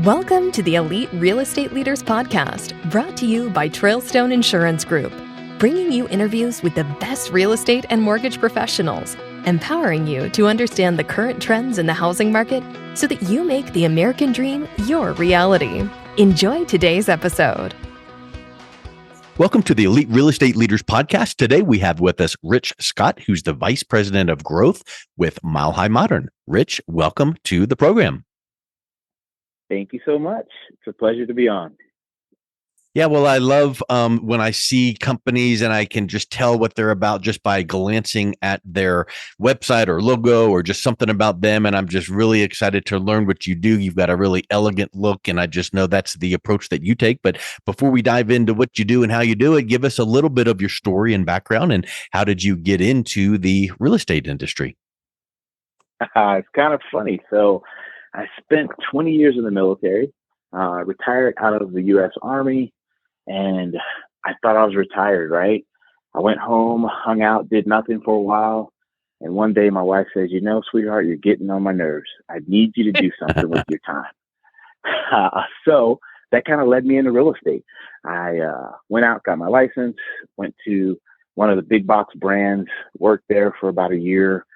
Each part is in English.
Welcome to the Elite Real Estate Leaders Podcast, brought to you by Trailstone Insurance Group, bringing you interviews with the best real estate and mortgage professionals, empowering you to understand the current trends in the housing market so that you make the American dream your reality. Enjoy today's episode. Welcome to the Elite Real Estate Leaders Podcast. Today we have with us Rich Scott, who's the Vice President of Growth with milehimodern. Rich, welcome to the program. Thank you so much. It's a pleasure to be on. Yeah, well, I love when I see companies and I can just tell what they're about just by glancing at their website or logo or just something about them. And I'm just really excited to learn what you do. You've got a really elegant look, and I just know that's the approach that you take. But before we dive into what you do and how you do it, give us a little bit of your story and background and how did you get into the real estate industry? It's kind of funny. So I spent 20 years in the military, retired out of the U.S. Army, and I thought I was retired, right? I went home, hung out, did nothing for a while, and one day my wife says, "You know, sweetheart, you're getting on my nerves. I need you to do something with your time." So that kind of led me into real estate. I went out, got my license, went to one of the big box brands, worked there for about a year.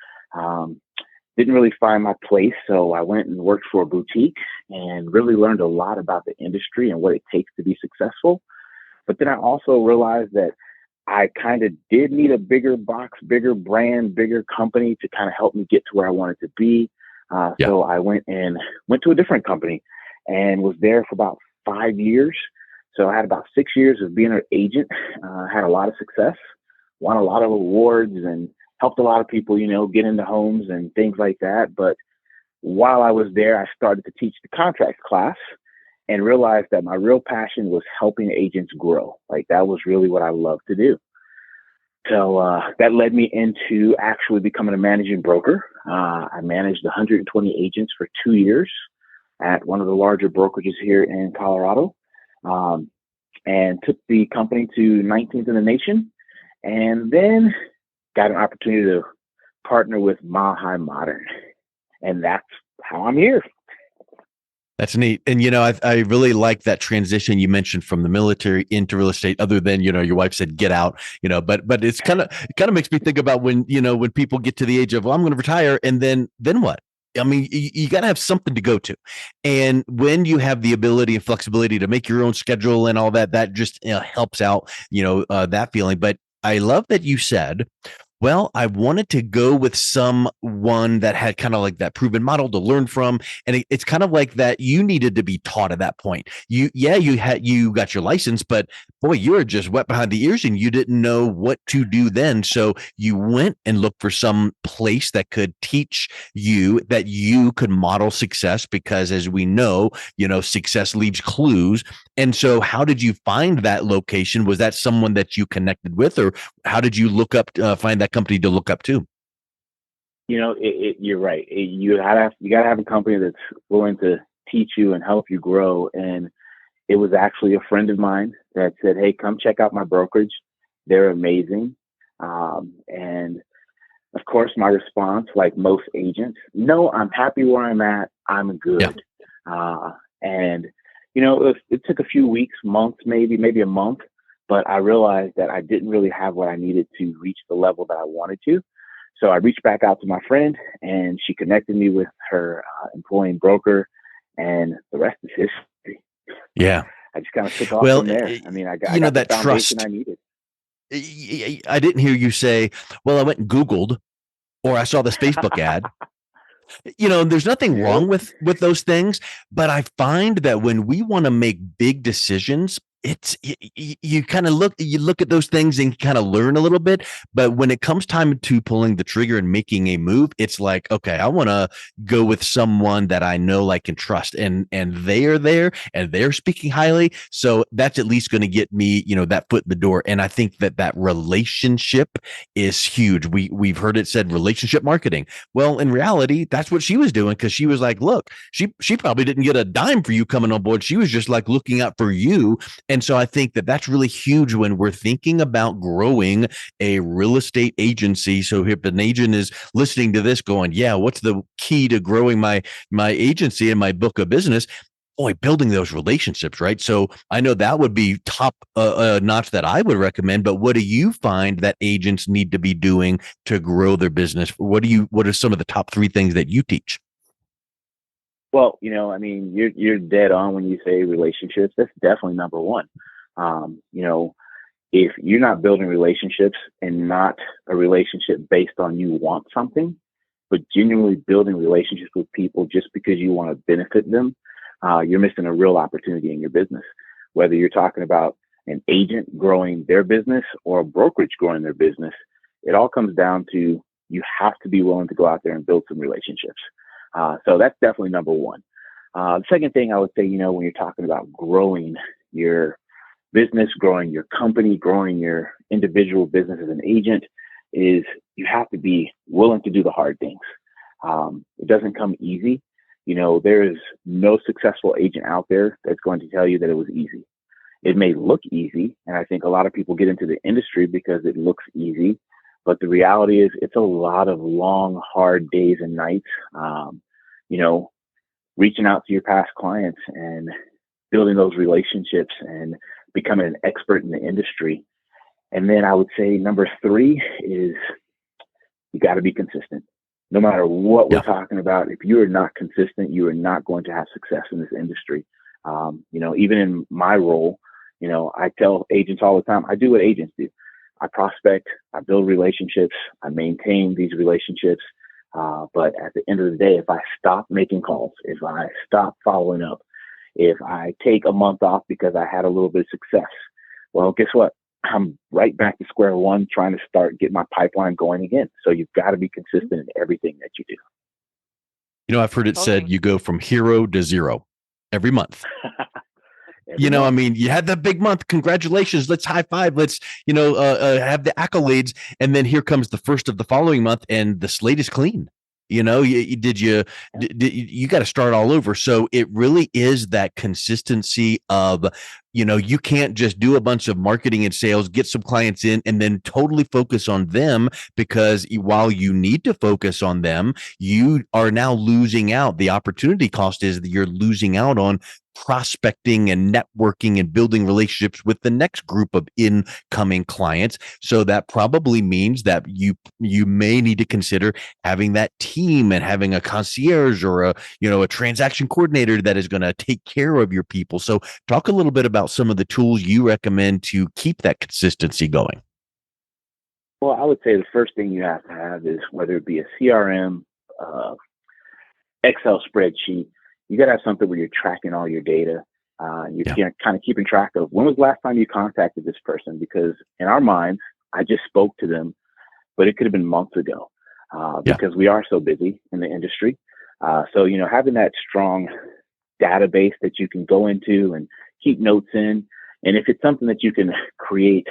Didn't really find my place, so I went and worked for a boutique and really learned a lot about the industry and what it takes to be successful. But then I also realized that I kind of did need a bigger box, bigger brand, bigger company to kind of help me get to where I wanted to be. So I went to a different company and was there for about 5 years. So I had about 6 years of being an agent, had a lot of success, won a lot of awards, and helped a lot of people, get into homes and things like that. But while I was there, I started to teach the contracts class and realized that my real passion was helping agents grow. Like, that was really what I love to do. So that led me into actually becoming a managing broker. I managed 120 agents for 2 years at one of the larger brokerages here in Colorado, and took the company to 19th in the nation. And then got an opportunity to partner with milehimodern, and that's how I'm here. That's neat. And, I really like that transition you mentioned from the military into real estate, other than, your wife said, get out, but it kind of makes me think about when people get to the age of, well, I'm going to retire. And then what? I mean, you got to have something to go to. And when you have the ability and flexibility to make your own schedule and all that, that just helps out, that feeling. But I love that you said, well, I wanted to go with someone that had kind of like that proven model to learn from. And it's kind of like that you needed to be taught at that point. You got your license, but boy, you were just wet behind the ears and you didn't know what to do then. So you went and looked for some place that could teach you that you could model success, because as we know, success leaves clues. And so how did you find that location? Was that someone that you connected with, or how did you look up, find that company to look up to? You're right. You gotta have a company that's willing to teach you and help you grow. And it was actually a friend of mine that said, "Hey, come check out my brokerage. They're amazing." And of course, my response, like most agents, "No, I'm happy where I'm at. I'm good." Yeah. And it took a few weeks, months, maybe a month. But I realized that I didn't really have what I needed to reach the level that I wanted to. So I reached back out to my friend, and she connected me with her employing broker, and the rest is history. Yeah. I just kind of took off from there. I mean, I got that the foundation trust I needed. I didn't hear you say, well, I went and Googled, or I saw this Facebook ad. There's nothing wrong with those things, but I find that when we want to make big decisions, you kind of look at those things and kind of learn a little bit. But when it comes time to pulling the trigger and making a move, it's like, okay, I want to go with someone that I know, I can trust, and they are there and they're speaking highly. So that's at least going to get me, that foot in the door. And I think that relationship is huge. We've heard it said relationship marketing. Well, in reality, that's what she was doing, because she was like, look, she probably didn't get a dime for you coming on board. She was just like looking out for you. And so I think that's really huge when we're thinking about growing a real estate agency. So if an agent is listening to this going, yeah, what's the key to growing my agency and my book of business? boy, building those relationships, right? So I know that would be top notch that I would recommend. But what do you find that agents need to be doing to grow their business? What are some of the top three things that you teach? Well, I mean, you're dead on when you say relationships. That's definitely number one. You know, if you're not building relationships and not a relationship based on you want something, but genuinely building relationships with people just because you want to benefit them, you're missing a real opportunity in your business. Whether you're talking about an agent growing their business or a brokerage growing their business, it all comes down to you have to be willing to go out there and build some relationships. So that's definitely number one. The second thing I would say, when you're talking about growing your business, growing your company, growing your individual business as an agent, is you have to be willing to do the hard things. It doesn't come easy. There is no successful agent out there that's going to tell you that it was easy. It may look easy, and I think a lot of people get into the industry because it looks easy, but the reality is it's a lot of long, hard days and nights. Reaching out to your past clients and building those relationships and becoming an expert in the industry. And then I would say number three is you got to be consistent. No matter what we're talking about, if you are not consistent, you are not going to have success in this industry. Even in my role, I tell agents all the time, I do what agents do. I prospect, I build relationships, I maintain these relationships. But at the end of the day, if I stop making calls, if I stop following up, if I take a month off because I had a little bit of success, well, guess what? I'm right back to square one, trying to get my pipeline going again. So you've got to be consistent in everything that you do. I've heard it said you go from hero to zero every month. I mean, you had that big month. Congratulations. Let's high five. Let's, have the accolades. And then here comes the first of the following month and the slate is clean. You got to start all over. So it really is that consistency of, you can't just do a bunch of marketing and sales, get some clients in, and then totally focus on them, because while you need to focus on them, you are now losing out. The opportunity cost is that you're losing out on prospecting and networking and building relationships with the next group of incoming clients. So that probably means that you may need to consider having that team and having a concierge or a transaction coordinator that is going to take care of your people. So talk a little bit about some of the tools you recommend to keep that consistency going. Well, I would say the first thing you have to have is, whether it be a CRM, Excel spreadsheet, you got to have something where you're tracking all your data. You're kind of keeping track of when was the last time you contacted this person, because in our minds, I just spoke to them, but it could have been months ago, because we are so busy in the industry. So having that strong database that you can go into and keep notes in, and if it's something that you can create,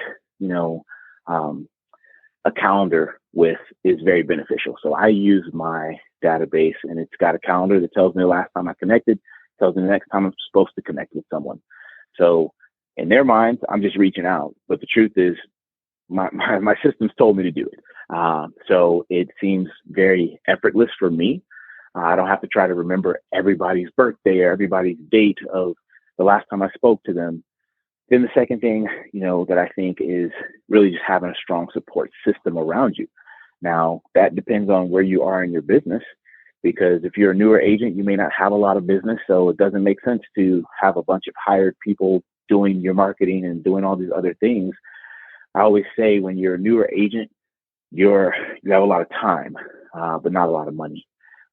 a calendar with, is very beneficial. So I use my database, and it's got a calendar that tells me the last time I connected, tells me the next time I'm supposed to connect with someone. So in their minds, I'm just reaching out. But the truth is, my systems told me to do it. So it seems very effortless for me. I don't have to try to remember everybody's birthday or everybody's date of the last time I spoke to them. Then the second thing, that I think is really just having a strong support system around you. Now, that depends on where you are in your business, because if you're a newer agent, you may not have a lot of business. So it doesn't make sense to have a bunch of hired people doing your marketing and doing all these other things. I always say, when you're a newer agent, you have a lot of time, but not a lot of money.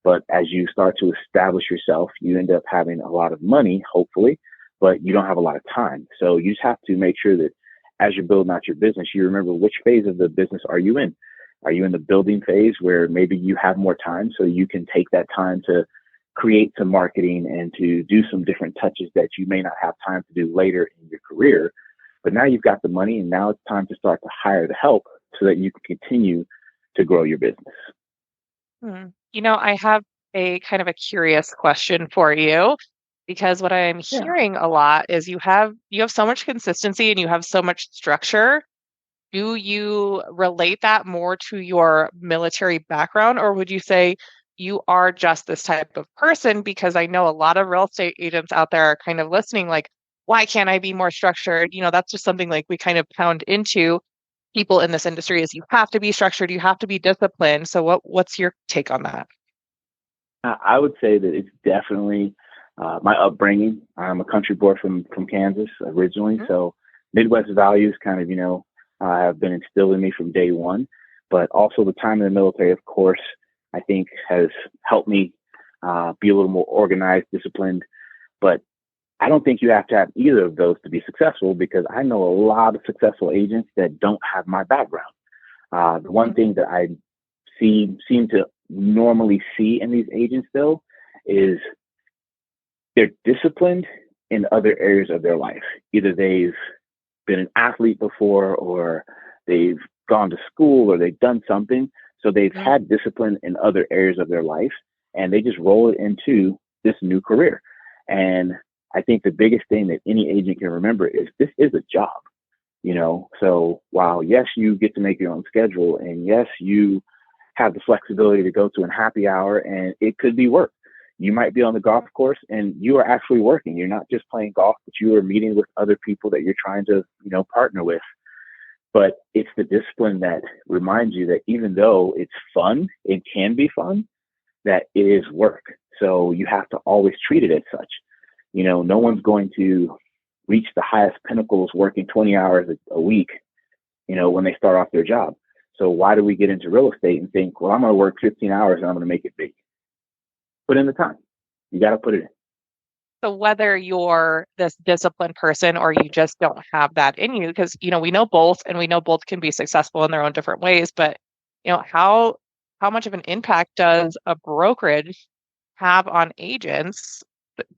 But as you start to establish yourself, you end up having a lot of money, hopefully, but you don't have a lot of time. So you just have to make sure that as you're building out your business, you remember which phase of the business are you in. Are you in the building phase, where maybe you have more time, so you can take that time to create some marketing and to do some different touches that you may not have time to do later in your career? But now you've got the money, and now it's time to start to hire the help so that you can continue to grow your business. I have a kind of a curious question for you, because what I'm hearing a lot is you have so much consistency and you have so much structure. Do you relate that more to your military background, or would you say you are just this type of person, because I know a lot of real estate agents out there are kind of listening like, why can't I be more structured? That's just something like we kind of pound into people in this industry is you have to be structured, you have to be disciplined. So what's your take on that? I would say that it's definitely my upbringing. I'm a country boy from Kansas originally, so Midwest values kind of have been instilled in me from day one. But also the time in the military, of course, I think has helped me be a little more organized, disciplined. But I don't think you have to have either of those to be successful, because I know a lot of successful agents that don't have my background. The one thing that I seem to normally see in these agents, though, is they're disciplined in other areas of their life. Either they've been an athlete before, or they've gone to school, or they've done something. So they've had discipline in other areas of their life, and they just roll it into this new career. And I think the biggest thing that any agent can remember is this is a job, So while, yes, you get to make your own schedule, and yes, you have the flexibility to go to a happy hour, and it could be work. You might be on the golf course and you are actually working. You're not just playing golf, but you are meeting with other people that you're trying to, partner with. But it's the discipline that reminds you that even though it's fun, it can be fun, that it is work. So you have to always treat it as such. No one's going to reach the highest pinnacles working 20 hours a week, when they start off their job. So why do we get into real estate and think, well, I'm going to work 15 hours and I'm going to make it big? Put in the time. You got to put it in. So whether you're this disciplined person or you just don't have that in you, because, we know both, and we know both can be successful in their own different ways, but, how much of an impact does a brokerage have on agents,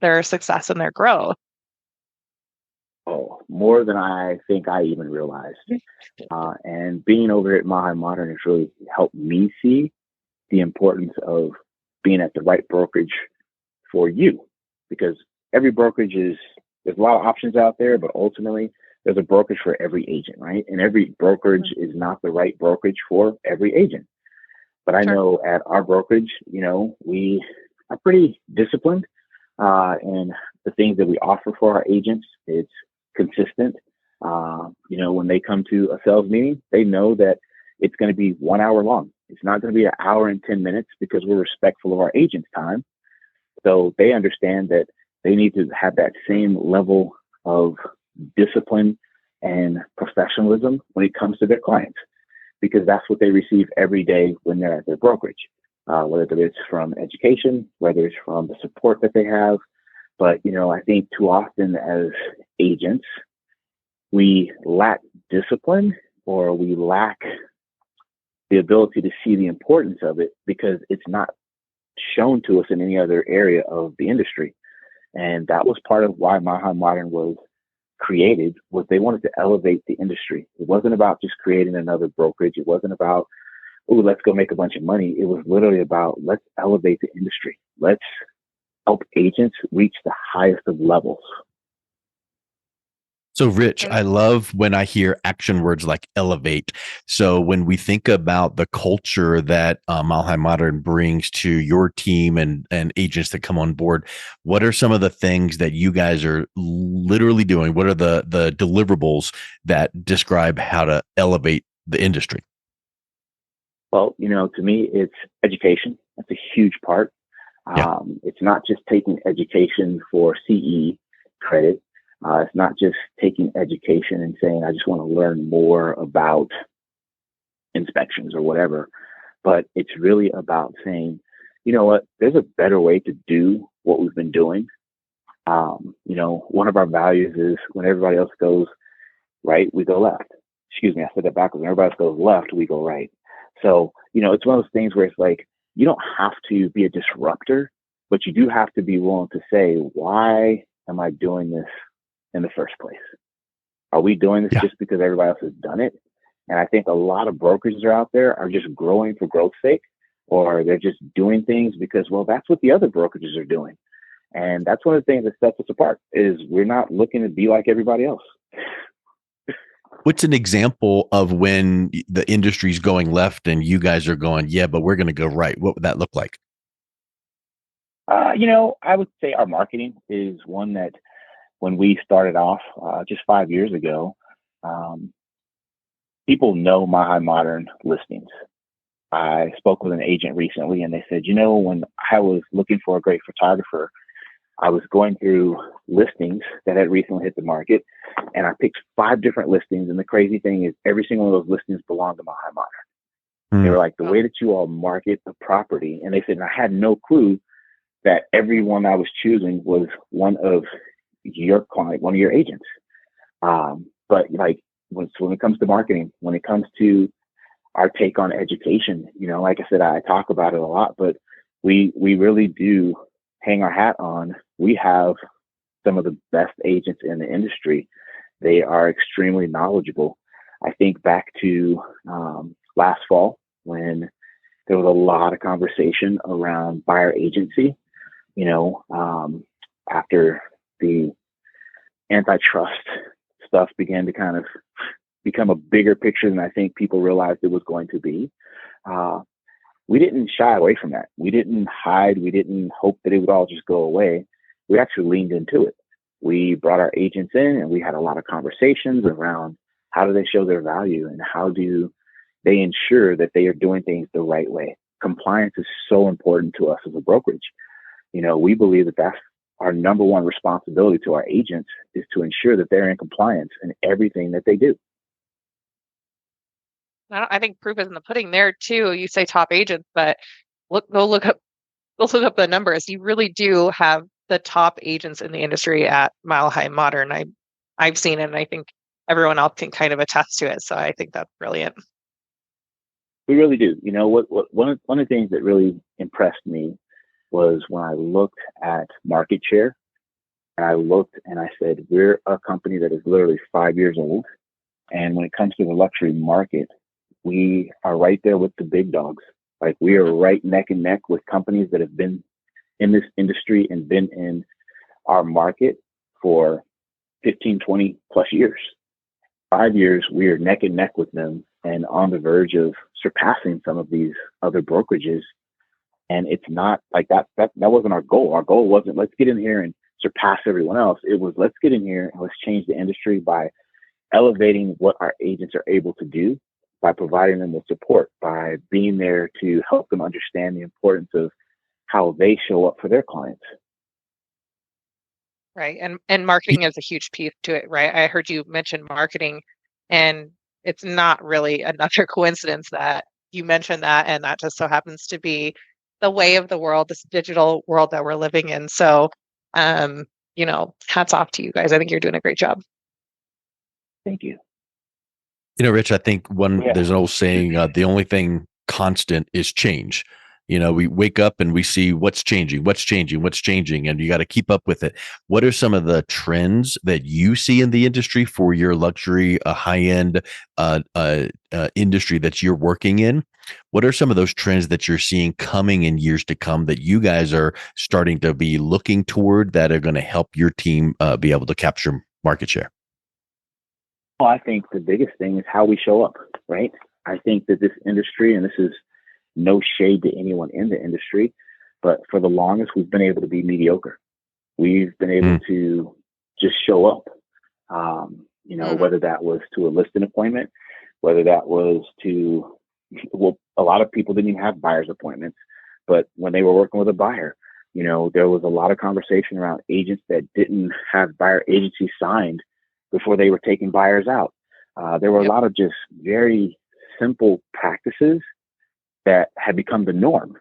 their success and their growth? Oh, more than I think I even realized. And being over at milehimodern has really helped me see the importance of being at the right brokerage for you, because every brokerage there's a lot of options out there, but ultimately there's a brokerage for every agent, right? And every brokerage is not the right brokerage for every agent. But I know at our brokerage, we are pretty disciplined, and the things that we offer for our agents, it's consistent. When they come to a sales meeting, they know that it's going to be 1 hour long. It's not going to be an hour and 10 minutes, because we're respectful of our agents' time. So they understand that they need to have that same level of discipline and professionalism when it comes to their clients, because that's what they receive every day when they're at their brokerage, whether it's from education, whether it's from the support that they have. But, I think too often as agents, we lack discipline, or we lack the ability to see the importance of it, because it's not shown to us in any other area of the industry. And that was part of why milehimodern was created, was they wanted to elevate the industry. It wasn't about just creating another brokerage. It wasn't about, oh, let's go make a bunch of money. It was literally about, let's elevate the industry. Let's help agents reach the highest of levels. So, Rich, I love when I hear action words like elevate. So when we think about the culture that milehimodern brings to your team and agents that come on board, what are some of the things that you guys are literally doing? What are the deliverables that describe how to elevate the industry? Well, to me, it's education. That's a huge part. It's not just taking education for CE credit. It's not just taking education and saying, I just want to learn more about inspections or whatever, but it's really about saying, you know what, there's a better way to do what we've been doing. One of our values is when everybody else goes right, we go left. Excuse me, I said that backwards. When everybody else goes left, we go right. So, it's one of those things where it's like, you don't have to be a disruptor, but you do have to be willing to say, why am I doing this in the first place? Are we doing this just because everybody else has done it? And I think a lot of brokerages are out there are just growing for growth's sake, or they're just doing things because, well, that's what the other brokerages are doing. And that's one of the things that sets us apart, is we're not looking to be like everybody else. What's an example of when the industry's going left and you guys are going, yeah, but we're going to go right? What would that look like? I would say our marketing is one that when we started off just 5 years ago, um, people know milehimodern listings. I spoke with an agent recently and they said, when I was looking for a great photographer, I was going through listings that had recently hit the market and I picked 5 different listings. And the crazy thing is every single one of those listings belonged to milehimodern. They were like, the way that you all market the property. And they said, and I had no clue that everyone I was choosing was one of your client, one of your agents. But like when it comes to marketing, when it comes to our take on education, like I said, I talk about it a lot, but we really do hang our hat on. We have some of the best agents in the industry. They are extremely knowledgeable. I think back to last fall when there was a lot of conversation around buyer agency, after the antitrust stuff began to kind of become a bigger picture than I think people realized it was going to be. We didn't shy away from that. We didn't hide. We didn't hope that it would all just go away. We actually leaned into it. We brought our agents in and we had a lot of conversations around how do they show their value and how do they ensure that they are doing things the right way. Compliance is so important to us as a brokerage. We believe that that's our number one responsibility to our agents is to ensure that they're in compliance in everything that they do. I think proof is in the pudding there too. You say top agents, but go look up the numbers. You really do have the top agents in the industry at Mile High Modern. I've seen it, and I think everyone else can kind of attest to it. So I think that's brilliant. We really do. One of the things that really impressed me was when I looked at market share. And I looked and I said, we're a company that is literally 5 years old. And when it comes to the luxury market, we are right there with the big dogs. Like we are right neck and neck with companies that have been in this industry and been in our market for 15, 20 plus years. 5 years, we are neck and neck with them and on the verge of surpassing some of these other brokerages. And it's not like that wasn't our goal. Our goal wasn't let's get in here and surpass everyone else. It was let's get in here and let's change the industry by elevating what our agents are able to do, by providing them with support, by being there to help them understand the importance of how they show up for their clients. Right. And marketing is a huge piece to it, right? I heard you mention marketing, and it's not really another coincidence that you mentioned that, and that just so happens to be the way of the world, this digital world that we're living in. So, hats off to you guys. I think you're doing a great job. Thank you. Rich, I think there's an old saying, the only thing constant is change. We wake up and we see what's changing, and you got to keep up with it. What are some of the trends that you see in the industry for your luxury, high-end industry that you're working in? What are some of those trends that you're seeing coming in years to come that you guys are starting to be looking toward that are going to help your team be able to capture market share? Well, I think the biggest thing is how we show up, right? I think that this industry, and this is no shade to anyone in the industry, but for the longest, we've been able to be mediocre. We've been able to just show up, whether that was to a listing appointment, whether that was to, a lot of people didn't even have buyer's appointments, but when they were working with a buyer, there was a lot of conversation around agents that didn't have buyer agency signed before they were taking buyers out. There were a lot of just very simple practices that had become the norm.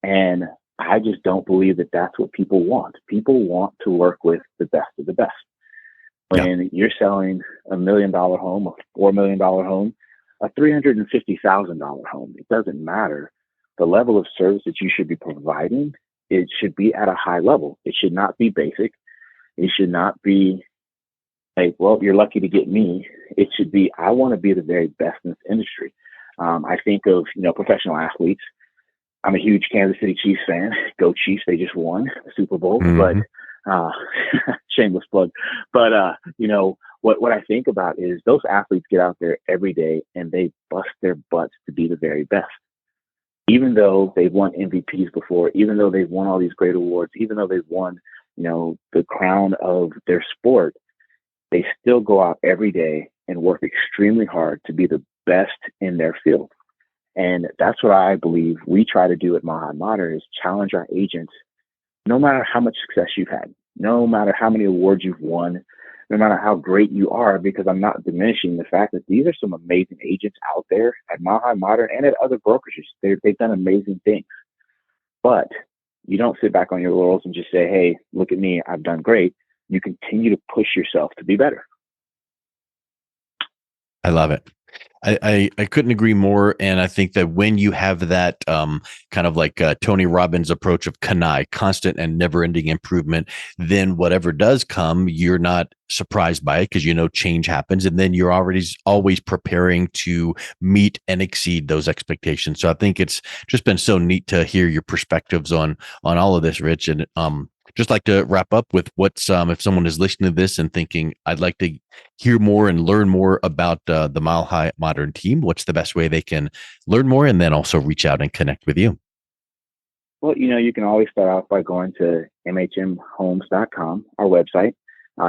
And I just don't believe that that's what people want. People want to work with the best of the best. When you're selling $1 million home, a $4 million home, a $350,000 home, it doesn't matter. The level of service that you should be providing, it should be at a high level. It should not be basic. It should not be like, well, you're lucky to get me. It should be, I want to be the very best in this industry. I think of, professional athletes. I'm a huge Kansas City Chiefs fan. Go Chiefs. They just won the Super Bowl, but shameless plug. But, what I think about is those athletes get out there every day and they bust their butts to be the very best. even though they've won MVPs before, even though they've won all these great awards, even though they've won, the crown of their sport, they still go out every day and work extremely hard to be the best in their field. And that's what I believe we try to do at Mile High Modern, is challenge our agents, no matter how much success you've had, no matter how many awards you've won, no matter how great you are, because I'm not diminishing the fact that these are some amazing agents out there at Mile High Modern and at other brokerages. They've done amazing things. But you don't sit back on your laurels and just say, hey, look at me, I've done great. You continue to push yourself to be better. I love it. I couldn't agree more. And I think that when you have that kind of like Tony Robbins approach of CANI, constant and never ending improvement, then whatever does come, you're not surprised by it because change happens. And then you're always preparing to meet and exceed those expectations. So I think it's just been so neat to hear your perspectives on all of this, Rich. And just like to wrap up with what's if someone is listening to this and thinking, I'd like to hear more and learn more about the Mile High Modern team, what's the best way they can learn more and then also reach out and connect with you? Well, you can always start off by going to mhmhomes.com, our website.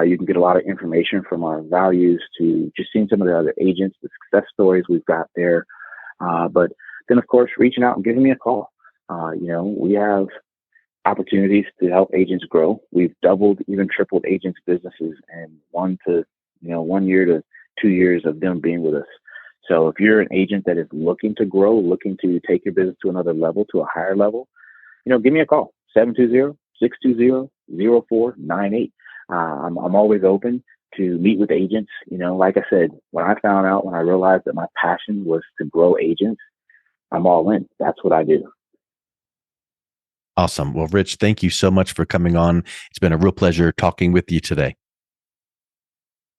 You can get a lot of information from our values to just seeing some of the other agents, the success stories we've got there. But then, of course, reaching out and giving me a call. We have opportunities to help agents grow. We've doubled, even tripled agents' businesses in 1 year to 2 years of them being with us. So if you're an agent that is looking to grow, looking to take your business to another level, to a higher level, give me a call, 720-620-0498. I'm always open to meet with agents. Like I said, when I realized that my passion was to grow agents, I'm all in. That's what I do. Awesome. Well, Rich, thank you so much for coming on. It's been a real pleasure talking with you today.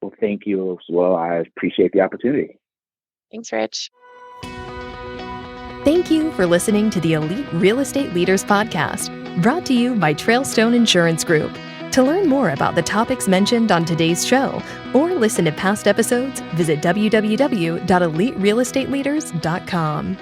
Well, thank you as well. I appreciate the opportunity. Thanks, Rich. Thank you for listening to the Elite Real Estate Leaders Podcast, brought to you by Trailstone Insurance Group. To learn more about the topics mentioned on today's show or listen to past episodes, visit www.eliterealestateleaders.com.